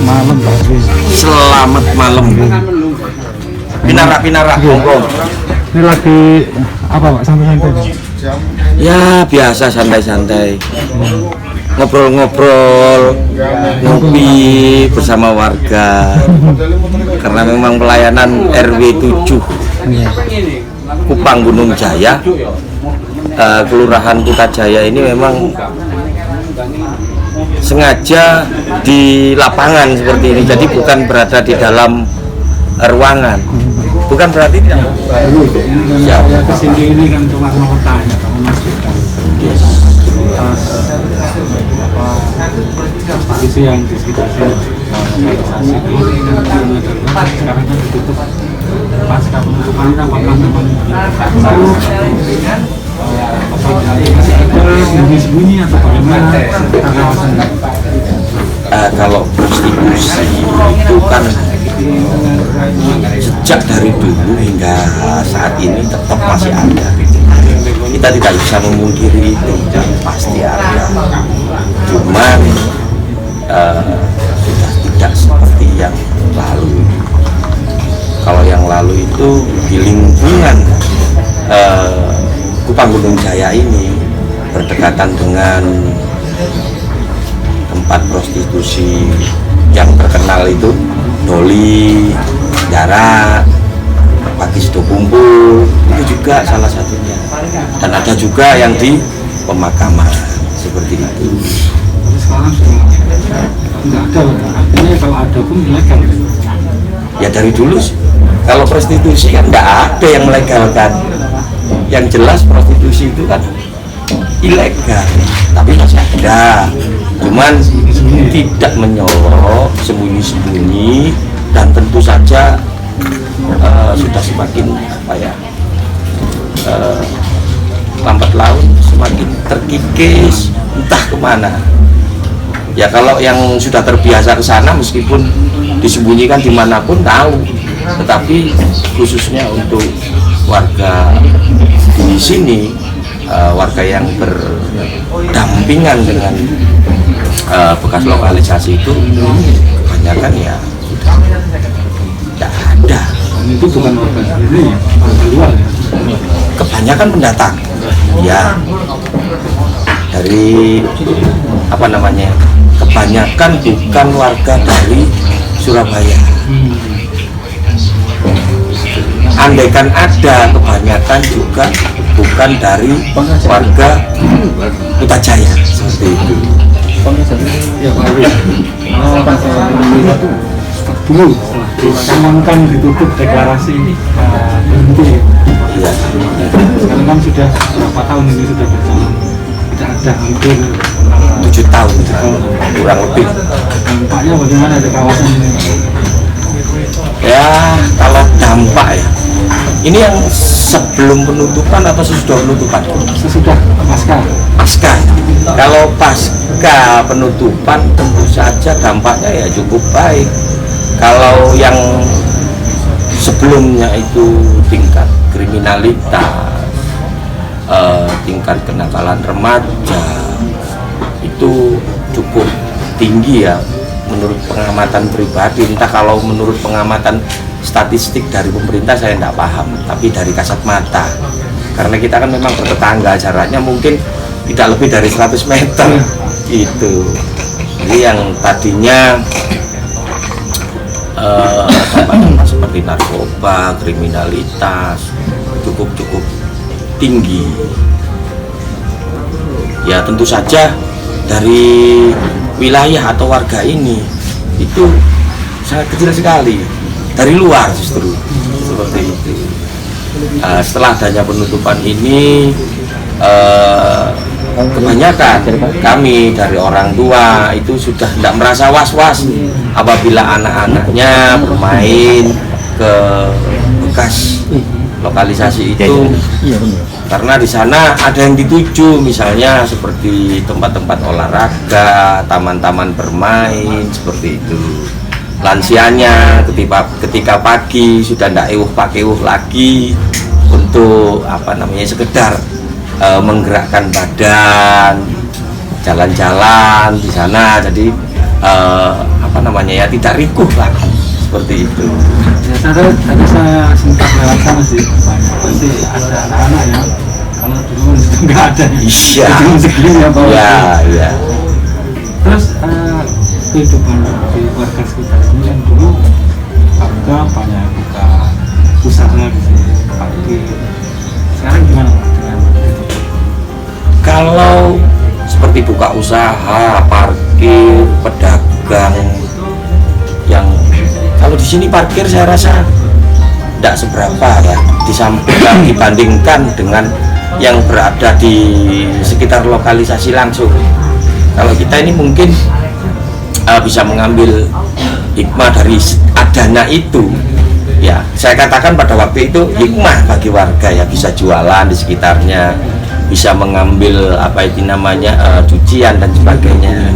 Malam Pak. Selamat malam. Pinara monggo. Ini lagi apa Pak, santai-santai? Ya biasa santai-santai. Ngobrol-ngobrol, ngopi bersama warga. Karena memang pelayanan RW 7 Kupang Gunung Jaya, Kelurahan Putrajaya ini memang sengaja di lapangan seperti ini. Jadi bukan berada di dalam ruangan. Bukan berarti tidak. Ya, kesini ini kan cuma mau tanya, kamu memastikan isi yang di sekitar sini sekarang kan ditutup pasca penutupan kan teman-teman masih ada sembunyi-sembunyi atau bagaimana kawasan kalau prostitusi itu kan sejak dari dulu hingga saat ini tetap masih ada. Kita tidak bisa memungkiri itu, pasti ada. Cuman sudah tidak seperti yang lalu. Kalau yang lalu itu di lingkungan Kupang Gunung Jaya ini berdekatan dengan tempat prostitusi yang terkenal itu Doli, Jarak, Pagi Sido Kumpul, itu juga salah satunya. Dan ada juga yang di pemakaman seperti itu. Sekarang nggak ada, artinya kalau ada pun ilegal. Ya dari dulu kalau prostitusi kan nggak ada yang melegalkan. Yang jelas prostitusi itu kan ilegal, tapi masih ada. Cuman tidak menyolok, sembunyi-sembunyi, dan tentu saja sudah semakin lambat laun semakin terkikis entah kemana. Ya kalau yang sudah terbiasa ke sana meskipun disembunyikan dimanapun tahu, tetapi khususnya untuk warga di sini, warga yang berdampingan dengan bekas lokalisasi itu kebanyakan ya sudah tidak ada. Itu bukan warga sendiri, warga luar ya? Kebanyakan pendatang ya, dari apa namanya, kebanyakan bukan warga dari Surabaya. Andaikan ada, kebanyakan juga bukan dari warga Putrajaya seperti itu. Ya Pak Awi, dulu dicanangkan ditutup deklarasi berhenti. Iya. Sekarang kan sudah berapa tahun ini sudah berjalan, tidak ada, hampir 7 tahun kurang lebih. Dampaknya bagaimana di kawasan ini? Ya kalau dampak ya, ini yang sebelum penutupan atau sesudah penutupan? Sesudah Pasca. Kalau pasca penutupan tentu saja dampaknya ya cukup baik. Kalau yang sebelumnya itu tingkat kriminalitas, tingkat kenakalan remaja itu cukup tinggi ya menurut pengamatan pribadi. Entah kalau menurut pengamatan statistik dari pemerintah saya tidak paham, tapi dari kasat mata, karena kita kan memang bertetangga, jaraknya mungkin tidak lebih dari 100 meter gitu. Jadi yang tadinya seperti narkoba, kriminalitas cukup tinggi ya, tentu saja dari wilayah atau warga ini itu sangat kecil sekali, dari luar justru seperti itu. Setelah adanya penutupan ini, kebanyakan kami dari orang tua itu sudah tidak merasa was-was apabila anak-anaknya bermain ke bekas lokalisasi itu, karena di sana ada yang dituju, misalnya seperti tempat-tempat olahraga, taman-taman bermain seperti itu. Lansianya ketika pagi sudah tidak pakai lagi untuk sekedar menggerakkan badan, jalan-jalan di sana, jadi apa namanya ya, tidak rikuh lah seperti itu. Ya, saya sempat lewat sana sih, pasti ada anak-anak yang kalau dulu nggak ada. Iya. Segini ya Pak. Iya. Terus kehidupan di warga sekitar ini kan dulu warga banyak buka usaha di sini, parkir. Sekarang gimana Pak dengan itu? Kalau seperti buka usaha, parkir, pedagang, yang kalau di sini parkir saya rasa tidak seberapa ya, dibandingkan dengan yang berada di sekitar lokalisasi langsung. Kalau kita ini mungkin bisa mengambil hikmah dari adanya itu. Ya, saya katakan pada waktu itu hikmah bagi warga ya, bisa jualan di sekitarnya, bisa mengambil apa itu namanya cucian dan sebagainya.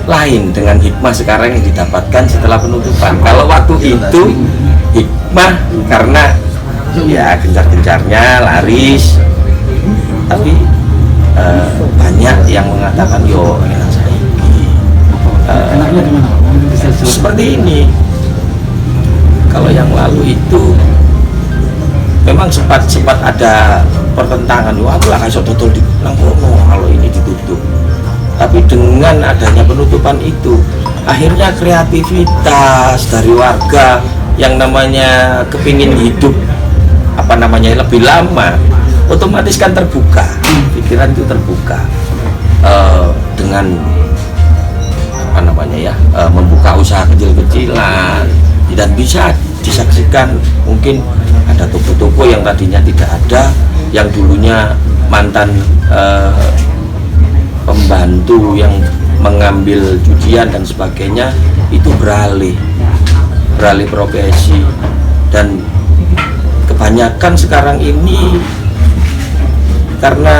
Lain dengan hikmah sekarang yang didapatkan setelah penutupan. Kalau waktu itu hikmah karena ya gencar-gencarnya laris, tapi banyak yang mengatakan yo enak saiki. Enaknya di mana Pak? Mungkin bisa jawab. Seperti ini. Kalau yang lalu itu memang sempat ada pertentangan, wah aku lah kasih dodol di Nangkono kalau ini ditutup. Tapi dengan adanya penutupan itu, akhirnya kreativitas dari warga yang namanya kepingin hidup apa namanya lebih lama, otomatis kan terbuka, pikiran itu terbuka dengan apa namanya ya, membuka usaha kecil-kecilan, dan bisa disaksikan mungkin ada toko-toko yang tadinya tidak ada, yang dulunya mantan pembantu yang mengambil cucian dan sebagainya itu beralih profesi, dan kebanyakan sekarang ini karena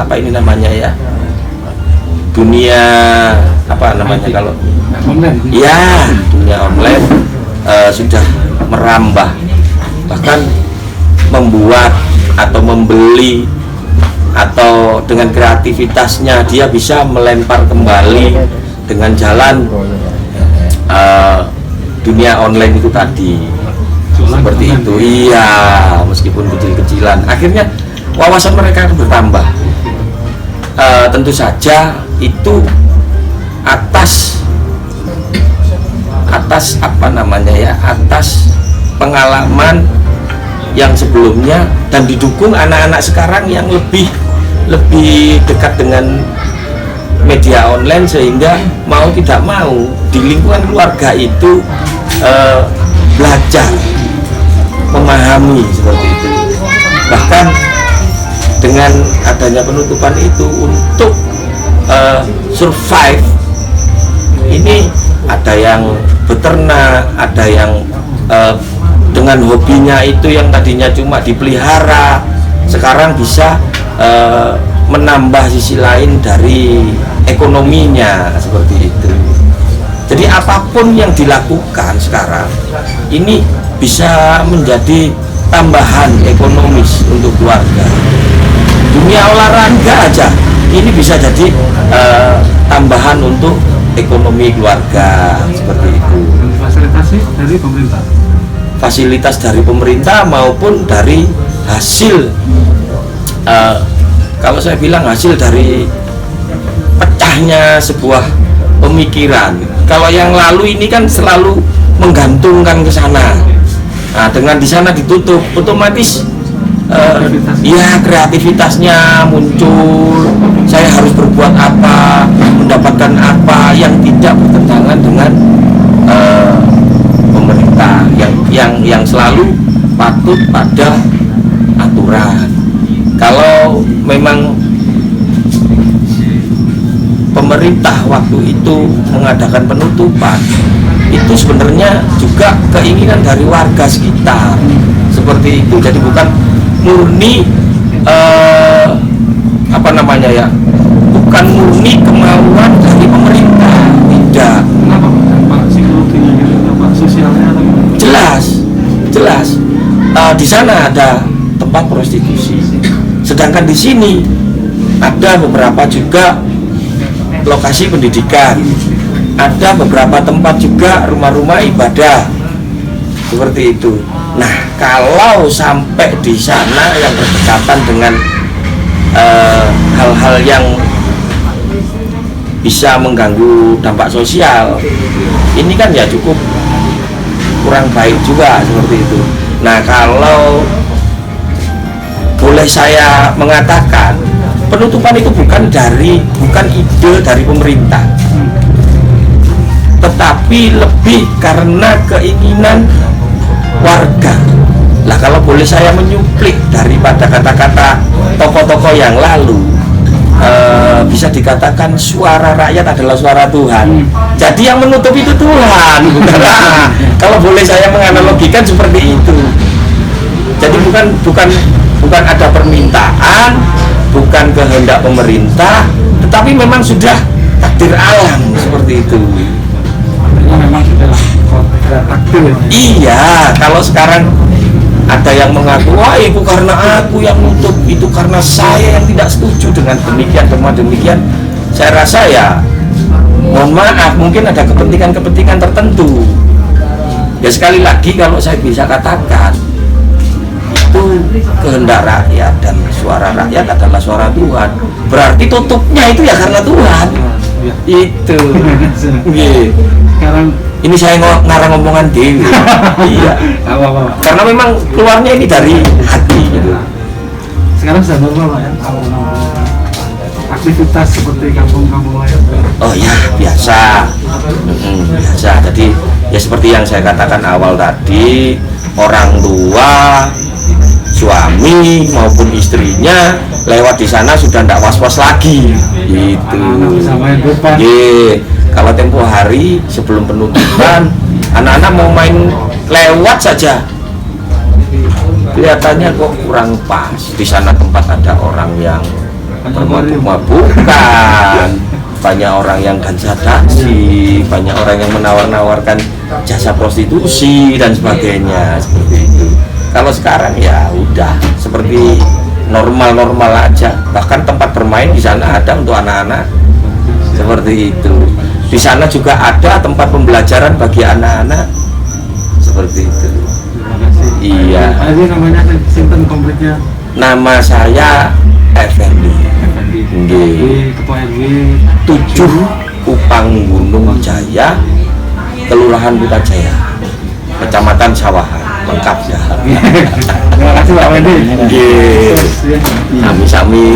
apa ini namanya ya, dunia apa namanya kalau ya dunia online sudah merambah, bahkan membuat atau membeli atau dengan kreativitasnya dia bisa melempar kembali dengan jalan dunia online itu tadi seperti itu. Iya, meskipun kecil-kecilan akhirnya wawasan mereka bertambah. Tentu saja itu atas apa namanya ya, atas pengalaman yang sebelumnya, dan didukung anak-anak sekarang yang lebih dekat dengan media online, sehingga mau tidak mau di lingkungan keluarga itu belajar memahami seperti itu. Bahkan dengan adanya penutupan itu, untuk survive ini ada yang beternak, ada yang dengan hobinya itu yang tadinya cuma dipelihara, sekarang bisa menambah sisi lain dari ekonominya seperti itu. Jadi apapun yang dilakukan sekarang ini bisa menjadi tambahan ekonomis untuk keluarga. Dunia olahraga aja ini bisa jadi tambahan untuk ekonomi keluarga seperti itu. Fasilitasi dari pemerintah. Fasilitas dari pemerintah maupun dari hasil kalau saya bilang hasil dari pecahnya sebuah pemikiran. Kalau yang lalu ini kan selalu menggantungkan ke sana. Nah, dengan di sana ditutup, otomatis ya kreativitasnya muncul. Saya harus berbuat apa, mendapatkan apa yang tidak bertentangan dengan pemerintah yang selalu patuh pada aturan. Kalau memang pemerintah waktu itu mengadakan penutupan, itu sebenarnya juga keinginan dari warga sekitar seperti itu. Jadi bukan murni apa namanya ya, bukan murni kemauan dari pemerintah, tidak. Kenapa Pak? Psikologinya gitu, Pak, sosialnya atau gimana? Jelas di sana ada tempat prostitusi. Sedangkan di sini ada beberapa juga lokasi pendidikan, ada beberapa tempat juga rumah-rumah ibadah seperti itu. Nah, kalau sampai di sana yang berdekatan dengan hal-hal yang bisa mengganggu dampak sosial, ini kan ya cukup kurang baik juga seperti itu. Nah, kalau boleh saya mengatakan, penutupan itu bukan ide dari pemerintah, tetapi lebih karena keinginan warga. Lah, kalau boleh saya menyuplik daripada kata-kata tokoh-tokoh yang lalu, bisa dikatakan suara rakyat adalah suara Tuhan. Jadi yang menutup itu Tuhan, bukan. Kalau boleh saya menganalogikan seperti itu. Jadi bukan ada permintaan, bukan kehendak pemerintah, tetapi memang sudah takdir alam seperti itu. Artinya memang sudah takdir. Iya, kalau sekarang ada yang mengaku, wah itu karena aku yang nutup, itu karena saya yang tidak setuju dengan demikian. Saya rasa ya, mohon maaf, mungkin ada kepentingan tertentu. Ya sekali lagi kalau saya bisa katakan, itu kehendak rakyat dan suara rakyat adalah suara Tuhan. Berarti tutupnya itu ya karena Tuhan. Itu. Iya. Sekarang ini saya ngarang omongan dewi. Iya. apa-apa. Karena memang keluarnya ini dari hati gitu. Sekarang sudah normal Pak ya, aktivitas seperti kampung-kampung lain. Oh ya, biasa. Biasa. Jadi ya seperti yang saya katakan awal tadi, orang tua, suami maupun istrinya lewat di sana sudah tidak was-was lagi. Gitu. Anak-anak bisa main depan. Kalau tempo hari sebelum penutupan, anak-anak mau main lewat saja, kelihatannya kok kurang pas. Di sana tempat ada orang yang mabuk-mabukan, banyak orang yang dansa taksi, banyak orang yang menawar-nawarkan jasa prostitusi dan sebagainya seperti itu. Kalau sekarang ya udah seperti normal-normal aja. Bahkan tempat bermain di sana ada untuk anak-anak seperti itu. Di sana juga ada tempat pembelajaran bagi anak-anak seperti itu. Terima kasih. Iya. Ini namanya simpen komplitnya. Nama saya Effendi. Nggih. Ketua RW 7 Kupang Gunung Jaya, Kelurahan Putrajaya, Kecamatan Sawahan. Lengkap ya. Terima kasih Pak Wendy. Nggih. Sami-sami.